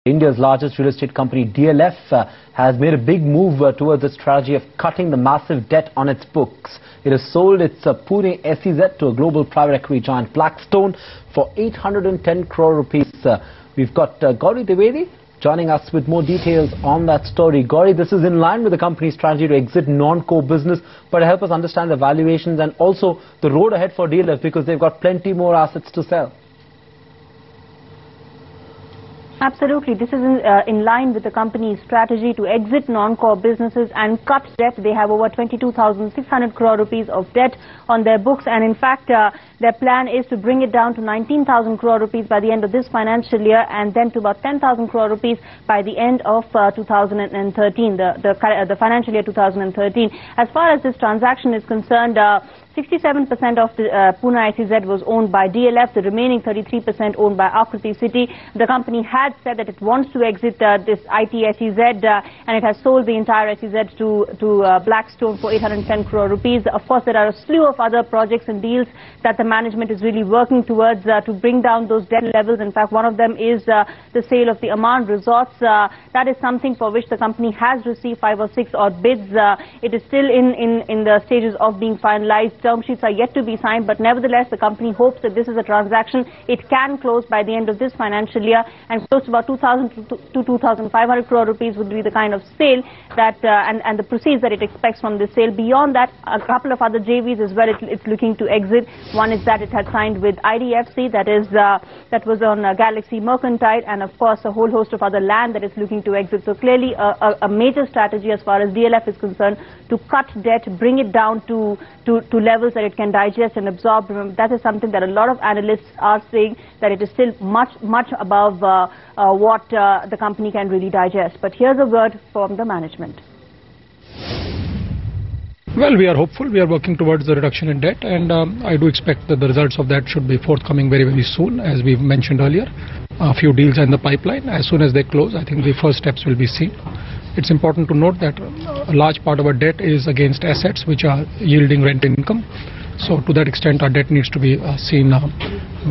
India's largest real estate company, DLF, has made a big move towards the strategy of cutting the massive debt on its books. It has sold its Pune SEZ to a global private equity giant Blackstone for 810 crore rupees. We've got Gauri Dwivedi joining us with more details on that story. Gauri, this is in line with the company's strategy to exit non-core business, but help us understand the valuations and also the road ahead for DLF, because they've got plenty more assets to sell. Absolutely. This is in line with the company's strategy to exit non-core businesses and cut debt. They have over 22,600 crore rupees of debt on their books, and in fact their plan is to bring it down to 19,000 crore rupees by the end of this financial year, and then to about 10,000 crore rupees by the end of 2013, the financial year 2013. As far as this transaction is concerned, 67% of the Pune SEZ was owned by DLF, the remaining 33% owned by Ackruti City. The company had said that it wants to exit this IT SEZ, and it has sold the entire SEZ to Blackstone for 810 crore rupees. Of course, there are a slew of other projects and deals that the management is really working towards to bring down those debt levels. In fact, one of them is the sale of the Amman resorts. That is something for which the company has received 5 or 6 odd bids. It is still in the stages of being finalized. Term sheets are yet to be signed, but nevertheless the company hopes that this is a transaction it can close by the end of this financial year, and close to about 2,000 to 2,500 crore rupees would be the kind of sale that and the proceeds that it expects from this sale. Beyond that, a couple of other JVs as well it's looking to exit. One is that it had signed with IDFC, that was on Galaxy Mercantile, and of course a whole host of other land that it's looking to exit. So clearly a major strategy as far as DLF is concerned to cut debt, bring it down to levels that it can digest and absorb. Remember, that is something that a lot of analysts are saying, that it is still much above what the company can really digest. But here's a word from the management. Well, we are hopeful. We are working towards the reduction in debt, and I do expect that the results of that should be forthcoming very, very soon. As we've mentioned earlier, a few deals are in the pipeline. As soon as they close, I think the first steps will be seen. It's important to note that a large part of our debt is against assets which are yielding rent income. So to that extent, our debt needs to be seen.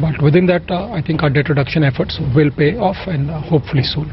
But within that, I think our debt reduction efforts will pay off, and hopefully soon.